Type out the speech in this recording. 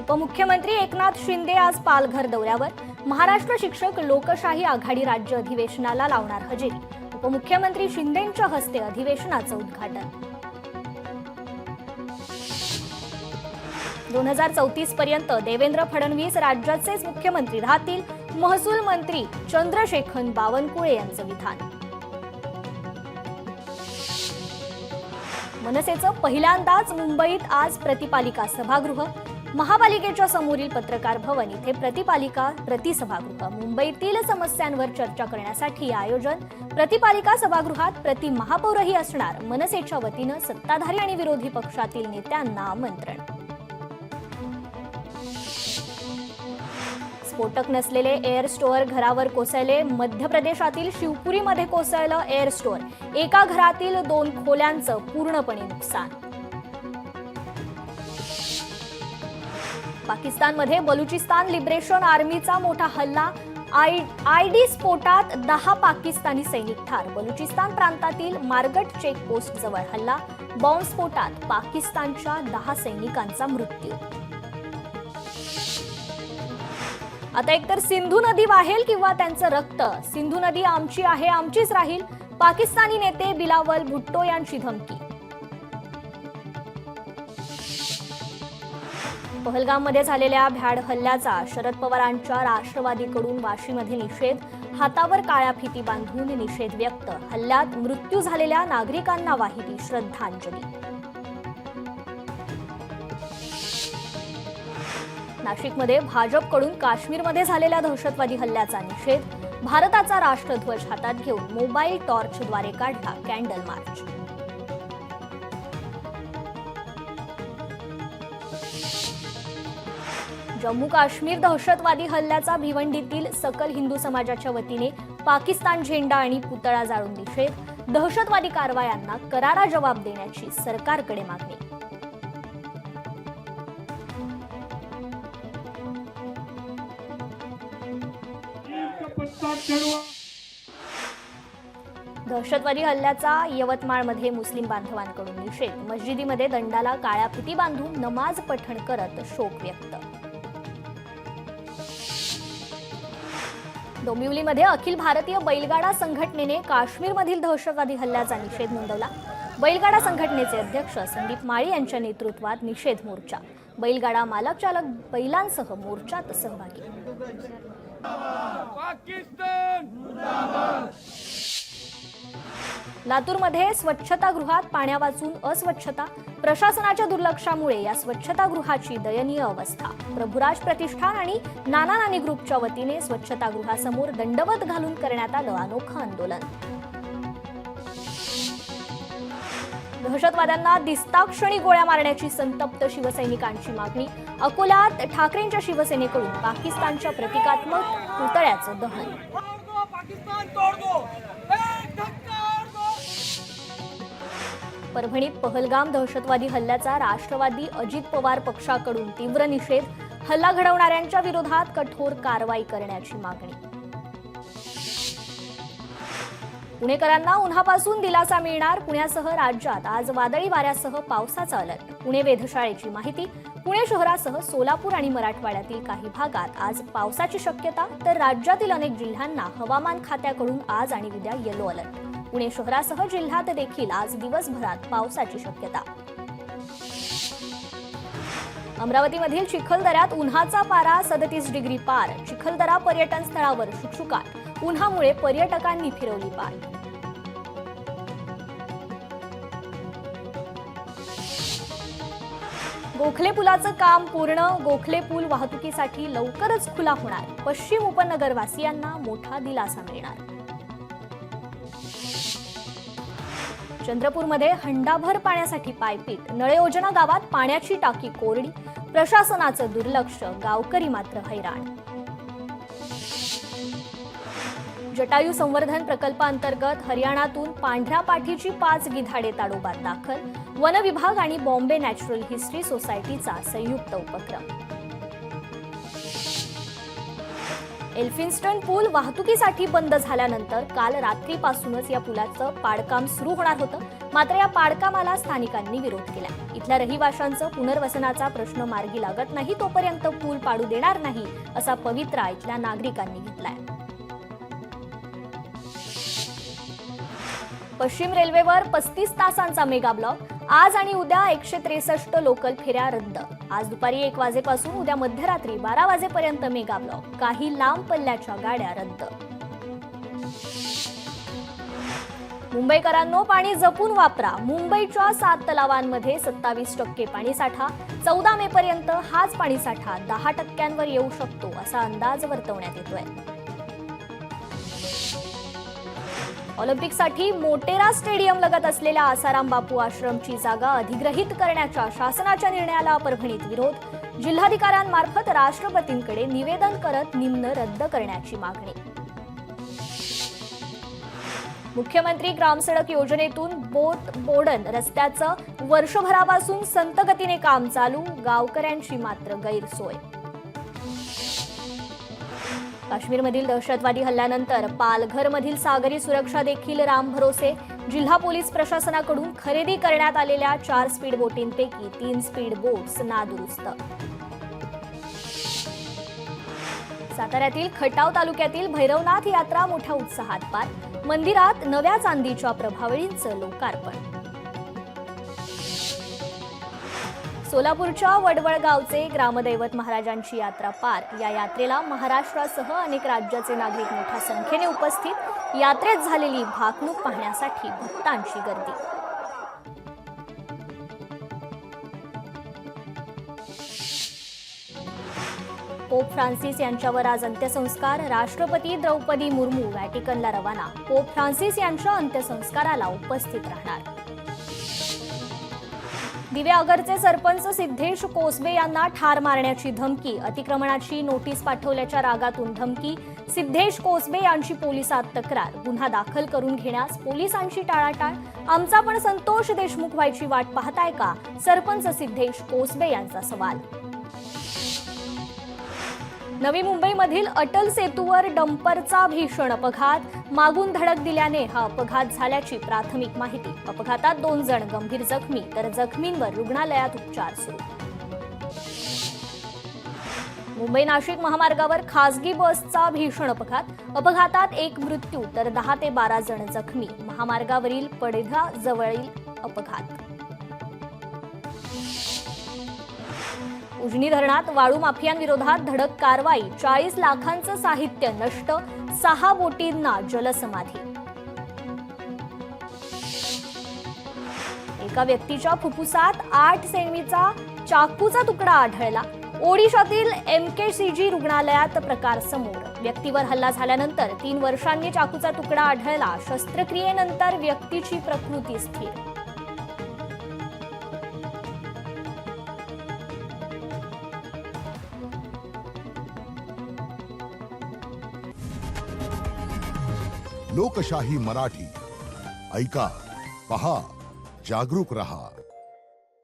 उपमुख्यमंत्री एकनाथ शिंदे आज पालघर दौऱ्यावर. महाराष्ट्र शिक्षक लोकशाही आघाडी राज्य अधिवेशनाला लावणार हजेरी. उपमुख्यमंत्री शिंदेंच्या हस्ते अधिवेशनाचं उद्घाटन. 2034 पर्यंत देवेंद्र फडणवीस राज्याचेच मुख्यमंत्री राहतील, महसूल मंत्री चंद्रशेखर बावनकुळे यांचं विधान. मनसेचं पहिल्यांदाच मुंबईत आज प्रतिपालिका सभागृह. महापालिकेच्या समोरील पत्रकार भवन इथे प्रतिपालिका प्रतिसभागृह. मुंबईतील समस्यांवर चर्चा करण्यासाठी आयोजन. प्रतिपालिका सभागृहात प्रति महापौरही असणार. मनसेच्या वतीनं सत्ताधारी आणि विरोधी पक्षातील नेत्यांना आमंत्रण. स्फोटक नसलेले एअर स्टोअर घरावर कोसळले. मध्य प्रदेशातील शिवपुरीमध्ये कोसळलं एअर स्टोअर. एका घरातील 2 खोल्यांचं पूर्णपणे नुकसान. पाकिस्तानमध्ये बलुचिस्तान लिबरेशन आर्मीचा मोठा हल्ला. आयडी स्फोटात 10 पाकिस्तानी सैनिक ठार. बलुचिस्तान प्रांतातील मार्गट चेकपोस्ट जवळ हल्ला. बॉम्बस्फोटात पाकिस्तानच्या 10 सैनिकांचा मृत्यू. आता एकतर सिंधू नदी वाहेल किंवा त्यांचं रक्त. सिंधू नदी आमची आहे, आमचीच राहील. पाकिस्तानी नेते बिलावल भुट्टो यांची धमकी. पहलगाममध्ये झालेल्या भ्याड हल्ल्याचा शरद पवारांच्या राष्ट्रवादीकडून वाशीमध्ये निषेध. हातावर काळ्या फिती बांधून निषेध व्यक्त. हल्ल्यात मृत्यू झालेल्या नागरिकांना वाहिली श्रद्धांजली. नाशिकमध्ये भाजपकडून काश्मीरमध्ये झालेल्या दहशतवादी हल्ल्याचा निषेध. भारताचा राष्ट्रध्वज हातात घेऊन मोबाईल टॉर्चद्वारे काढला कॅन्डल मार्च. जम्मू काश्मीर दहशतवादी हल्ल्याचा भिवंडीतील सकल हिंदू समाजाच्या वतीने पाकिस्तान झेंडा आणि पुतळा जाळून निषेध. दहशतवादी कारवायांना करारा जबाब देण्याची सरकारकडे मागणी. दहशतवादी हल्ल्याचा यवतमाळमध्ये मुस्लिम बांधवांकडून निषेध. मस्जिदीमध्ये दंडाला काळ्या फिती बांधून नमाज पठण करत शोक व्यक्त. डोंबिवलीमध्ये अखिल भारतीय बैलगाडा संघटनेने काश्मीरमधील दहशतवादी हल्ल्याचा निषेध नोंदवला. बैलगाडा संघटनेचे अध्यक्ष संदीप माळी यांच्या नेतृत्वात निषेध मोर्चा. बैलगाडा मालक चालक बैलांसह मोर्चात सहभागी. लातूरमध्ये स्वच्छतागृहात पाण्यावाचून अस्वच्छता. प्रशासनाच्या दुर्लक्षामुळे या स्वच्छतागृहाची दयनीय अवस्था. प्रभुराज प्रतिष्ठान आणि नाना नानी ग्रुपच्या वतीने स्वच्छतागृहासमोर दंडवत घालून करण्यात आलं अनोखं आंदोलन. दहशतवाद्यांना दिसताक्षणी गोळ्या मारण्याची संतप्त शिवसैनिकांची मागणी. अकोल्यात ठाकरेंच्या शिवसेनेकडून पाकिस्तानच्या प्रतिकात्मक पुतळ्याचं दहन. परभणीत पहलगाम दहशतवादी हल्ल्याचा राष्ट्रवादी अजित पवार पक्षाकडून तीव्र निषेध. हल्ला घडवणाऱ्यांच्या विरोधात कठोर कारवाई करण्याची मागणी. पुणेकरांना उन्हापासून दिलासा मिळणार. पुण्यासह राज्यात आज वादळी वाऱ्यासह पावसाचा अलर्ट. पुणे वेधशाळेची माहिती. पुणे शहरासह सोलापूर आणि मराठवाड्यातील काही भागात आज पावसाची शक्यता. तर राज्यातील अनेक जिल्ह्यांना हवामान खात्याकडून आज आणि उद्या येलो अलर्ट. पुणे शहरासह जिल्ह्यात देखील आज दिवसभरात पावसाची शक्यता. अमरावतीमधील चिखलदऱ्यात उन्हाचा पारा 37 डिग्री पार. चिखलदरा पर्यटन स्थळावर शुकशुकाट. उन्हामुळे पर्यटकांनी फिरवली पाठ. गोखले पुलाचं काम पूर्ण. गोखले पूल वाहतुकीसाठी लवकरच खुला होणार. पश्चिम उपनगरवासियांना मोठा दिलासा मिळणार. चंद्रपूरमध्ये हंडाभर पाण्यासाठी पायपीट. नळयोजना गावात पाण्याची टाकी कोरडी. प्रशासनाचं दुर्लक्ष. गावकरी मात्र हैराण. जटायू संवर्धन प्रकल्पांतर्गत हरियाणातून पांढऱ्या पाठीची 5 गिधाडे ताडोबात दाखल. वन विभाग आणि बॉम्बे नॅचरल हिस्ट्री सोसायटीचा संयुक्त उपक्रम. एल्फिन्स्टन पूल वाहतुकीसाठी बंद झाल्यानंतर काल रात्रीपासूनच या पुलाचं पाडकाम सुरू होणार होतं. मात्र या पाडकामाला स्थानिकांनी विरोध केला. इथल्या रहिवाशांचं पुनर्वसनाचा प्रश्न मार्गी लागत नाही तोपर्यंत पूल पाडू देणार नाही असा पवित्रा इथल्या नागरिकांनी घेतलाय. पश्चिम रेल्वेवर 35 तासांचा मेगा ब्लॉक. आज आणि उद्या 163 लोकल फेऱ्या रद्द. आज दुपारी 1 वाजेपासून उद्या मध्यरात्री 12 वाजेपर्यंत मेगा ब्लॉक. काही लांब पल्ल्याच्या गाड्या रद्द. मुंबईकरांनो, पाणी जपून वापरा. मुंबईच्या 7 तलावांमध्ये 27% पाणीसाठा. 14 मे पर्यंत हाच पाणीसाठा 10% येऊ शकतो असा अंदाज वर्तवण्यात येतोय. ऑलिम्पिकसाठी मोटेरा स्टेडियम लगत असलेल्या आसाराम बापू आश्रमची जागा अधिग्रहित करण्याच्या शासनाच्या निर्णयाला परभणीत विरोध. जिल्हाधिकाऱ्यांमार्फत राष्ट्रपतींकडे निवेदन करत निम्न रद्द करण्याची मागणी. मुख्यमंत्री ग्रामसडक योजनेतून बोडन रस्त्याचं वर्षभरापासून संत गतीने काम चालू. गावकऱ्यांची मात्र गैरसोय. काश्मीरमधील दहशतवादी हल्ल्यानंतर पालघरमधील सागरी सुरक्षा देखील रामभरोसे. जिल्हा पोलीस प्रशासनाकडून खरेदी करण्यात आलेल्या 4 स्पीड बोटींपैकी 3 स्पीड बोट्स नादुरुस्त. साताऱ्यातील खटाव तालुक्यातील भैरवनाथ यात्रा मोठ्या उत्साहात पार. मंदिरात नव्या चांदीच्या प्रभावळींचं लोकार्पण. सोलापूरच्या वडवळ गावचे ग्रामदैवत महाराजांची यात्रा पार. या यात्रेला महाराष्ट्रासह अनेक राज्याचे नागरिक मोठ्या संख्येने उपस्थित. यात्रेत झालेली भाकणूक पाहण्यासाठी भक्तांची गर्दी. पोप फ्रान्सिस यांच्यावर आज अंत्यसंस्कार. राष्ट्रपती द्रौपदी मुर्मू व्हॅटिकनला रवाना. पोप फ्रान्सिस यांच्या अंत्यसंस्काराला उपस्थित राहणार. दिवेआगरचे सरपंच सिद्धेश कोसबे यांना ठार मारण्याची धमकी. अतिक्रमणाची नोटीस पाठवल्याच्या रागातून धमकी. सिद्धेश कोसबे यांची पोलिसात तक्रार. गुन्हा दाखल करून घेण्यास पोलिसांची टाळाटाळ. आमचा पण संतोष देशमुख व्हायची वाट पाहताय का? सरपंच सिद्धेश कोसबे यांचा सवाल. नवी मुंबईमधील अटल सेतूवर डंपरचा भीषण अपघात. मागून धडक दिल्याने हा अपघात झाल्याची प्राथमिक माहिती. अपघातात 2 जण गंभीर जखमी तर जखमींवर रुग्णालयात उपचार सुरू. मुंबई नाशिक महामार्गावर खासगी बसचा भीषण अपघात. अपघातात 1 मृत्यू तर 10 ते 12 जण जखमी. महामार्गावरील पडधा जवळील अपघात. उजनी धरणात वाळू माफियांविरोधात धडक कारवाई. 40 लाखांचं साहित्य नष्ट. 6 बोटींना जलसमाधी. एका व्यक्तीच्या फुफ्फुसात 8 सेंमीचा चाकूचा तुकडा आढळला. ओडिशातील MKCG रुग्णालयात प्रकार समोर. व्यक्तीवर हल्ला झाल्यानंतर 3 वर्षांनी चाकूचा तुकडा आढळला. शस्त्रक्रियेनंतर व्यक्तीची प्रकृती स्थिर. लोकशाही मराठी ऐका, पहा, जागरूक रहा.